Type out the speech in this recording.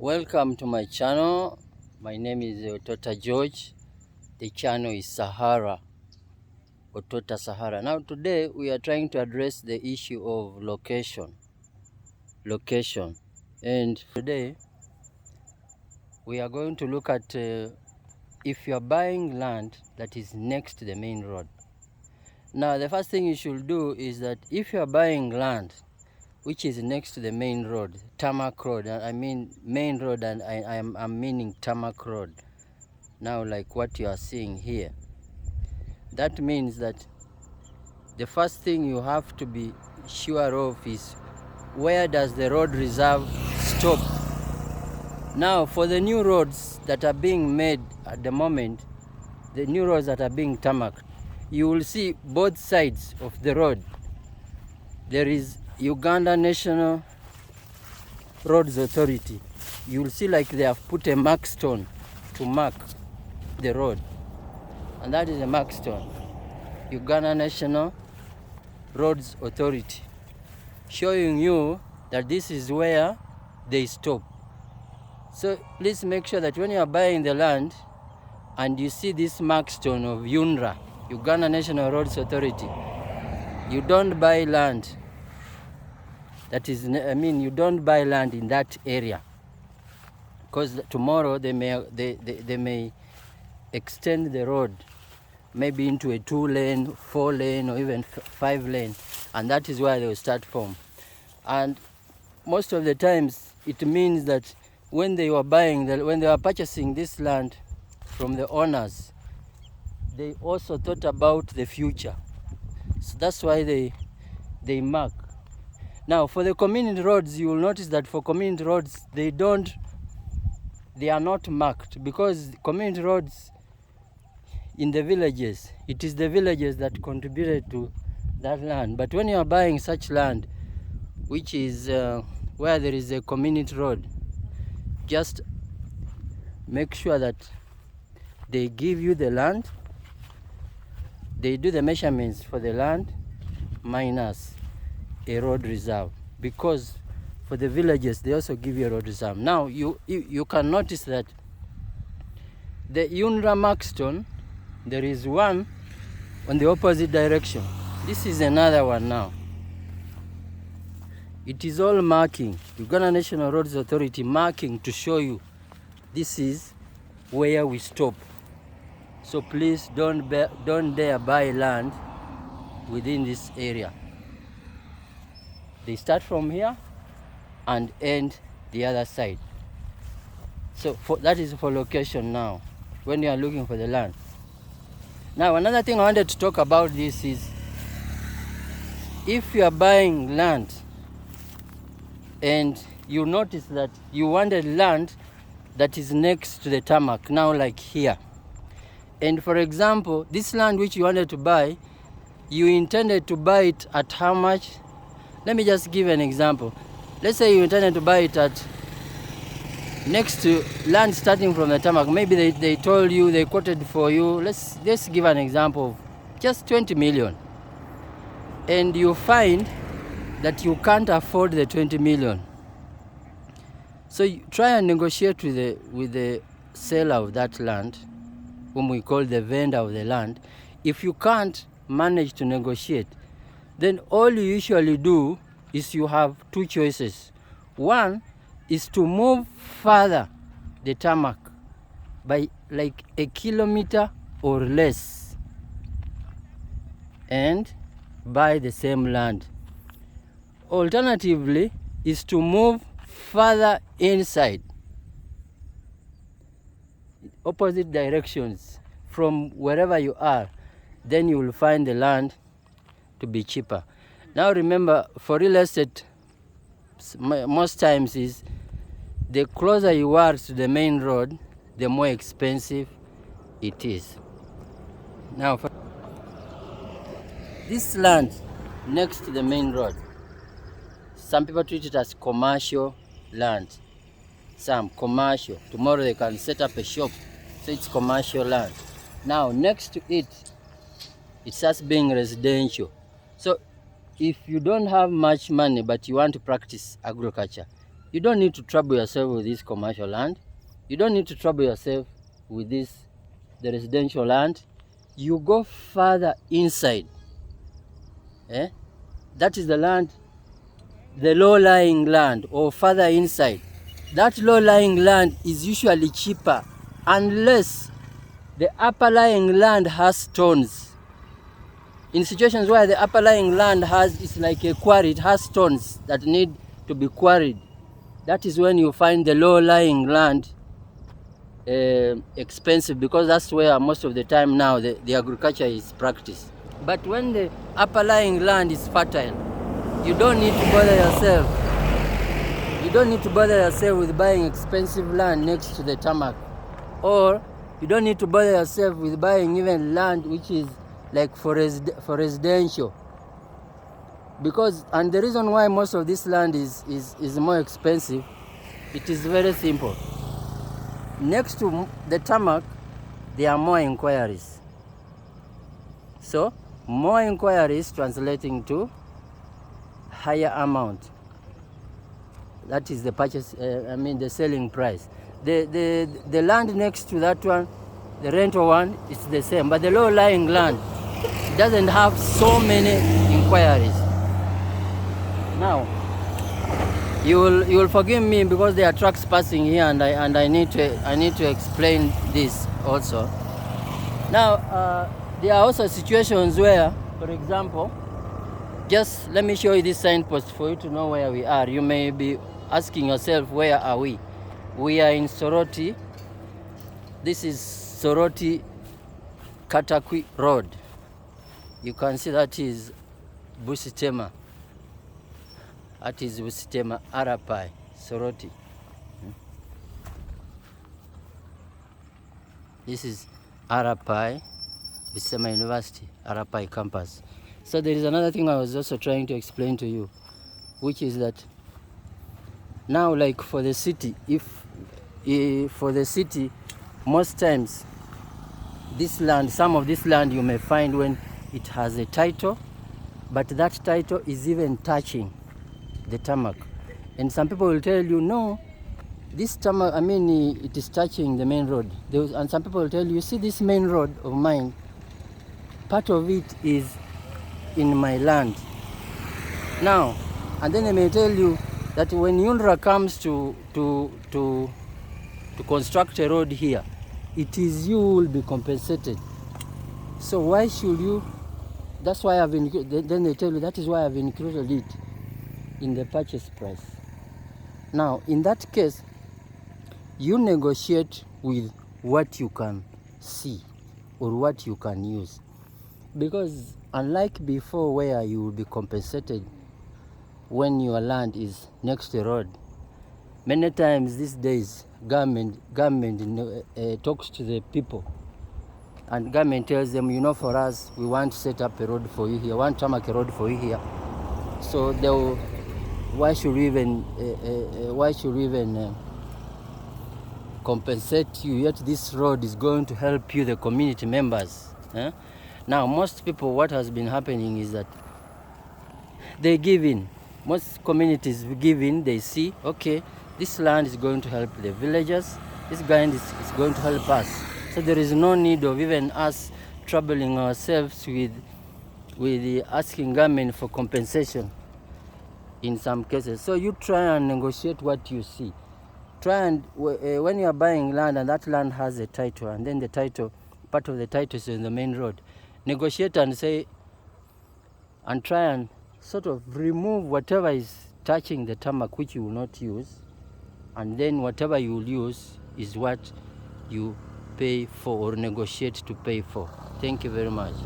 Welcome to my channel. My name is Otota George. The channel is Sahara, Otota Sahara. Now today we are trying to address the issue of location. And today we are going to look at if you are buying land that is next to the main road. Now the first thing you should do is that if you are buying land which is next to the main road, tarmac road, I mean main road, and I'm meaning tarmac road, now like what you are seeing here, that means that the first thing you have to be sure of is where does the road reserve stop. Now for the new roads that are being made at the moment, the new roads that are being tarmacked, you will see both sides of the road there is Uganda National Roads Authority. You will see like they have put a mark stone to mark the road, and that is a mark stone, Uganda National Roads Authority, showing you that this is where they stop. So please make sure that when you are buying the land and you see this mark stone of UNRA, Uganda National Roads Authority, you don't buy land. That is, you don't buy land in that area, because tomorrow they may extend the road maybe into a 2-lane, 4-lane, or even 5-lane, and that is where they will start from. And most of the times it means that when they were purchasing this land from the owners, they also thought about the future. So that's why they mark. Now for the community roads, you will notice that for community roads they are not marked, because community roads in the villages, it is the villages that contributed to that land. But when you are buying such land which is where there is a community road, just make sure that they give you the land, they do the measurements for the land minus a road reserve, because for the villages they also give you a road reserve. Now you can notice that the UNRA markstone, there is one on the opposite direction. This is another one. Now it is all marking, Uganda National Roads Authority marking to show you this is where we stop. So please don't dare buy land within this area. They start from here and end the other side. So that is for location. Now when you are looking for the land. Now another thing I wanted to talk about this is, if you are buying land and you notice that you wanted land that is next to the tarmac, now like here, and for example this land which you wanted to buy, you intended to buy it at how much? Let me just give an example. Let's say you intended to buy it at next to land starting from the tarmac. Maybe they told you, they quoted for you, let's give an example of just 20 million. And you find that you can't afford the 20 million. So you try and negotiate with the seller of that land, whom we call the vendor of the land. If you can't manage to negotiate, then all you usually do is you have two choices. One is to move further the tarmac by like 1 kilometer or less and buy the same land. Alternatively is to move further inside, opposite directions from wherever you are, then you will find the land to be cheaper. Now remember, for real estate, most times is the closer you are to the main road, the more expensive it is. Now for this land next to the main road, some people treat it as commercial land. Some commercial. Tomorrow they can set up a shop, so it's commercial land. Now next to it, it starts being residential. So if you don't have much money but you want to practice agriculture, You don't need to trouble yourself with this commercial land. You don't need to trouble yourself with the residential land. You go further inside. That is the land, the low-lying land, or further inside. That low-lying land is usually cheaper unless the upper-lying land has stones. In situations where the upper-lying land is like a quarry, it has stones that need to be quarried. That is when you find the low-lying land expensive, because that's where most of the time now the agriculture is practiced. But when the upper-lying land is fertile, you don't need to bother yourself. You don't need to bother yourself with buying expensive land next to the tarmac, or you don't need to bother yourself with buying even land which is like for residential. Because, and the reason why most of this land is more expensive, it is very simple. Next to the tarmac, there are more inquiries. So, more inquiries translating to higher amount. That is the purchase, the selling price. The land next to that one, the rental one, is the same. But the low-lying land doesn't have so many inquiries. Now, you will forgive me because there are trucks passing here, and I need to explain this also. Now, there are also situations where, for example, just let me show you this signpost for you to know where we are. You may be asking yourself, where are we? We are in Soroti. This is Soroti Katakwi Road. You can see that is Busitema. That is Busitema Arapai, Soroti. This is Arapai, Busitema University, Arapai campus. So there is another thing I was also trying to explain to you, which is that now, like for the city, for the city, most times this land, some of this land you may find when it has a title, but that title is even touching the tarmac. And some people will tell you, no, this tarmac, it is touching the main road. And some people will tell you, see this main road of mine, part of it is in my land. Now, and then they may tell you that when UNRA comes to construct a road here, it is you who will be compensated. So why should you? That's why I've included. Then they tell you that is why I've included it in the purchase price. Now, in that case, you negotiate with what you can see or what you can use, because unlike before where you will be compensated when your land is next to the road, many times these days government talks to the people, and government tells them, you know, for us, we want to set up a road for you here, want to make a road for you here. So they will, why should we even compensate you, yet this road is going to help you, the community members. Now, most people, what has been happening is that they give in. Most communities give in, they see, okay, this land is going to help the villagers, this land is going to help us. So there is no need of even us troubling ourselves with asking government for compensation in some cases. So you try and negotiate what you see. Try and, when you are buying land and that land has a title, and then the title, part of the title is in the main road, negotiate and say, and try and sort of remove whatever is touching the tarmac which you will not use, and then whatever you will use is what you pay for or negotiate to pay for. Thank you very much.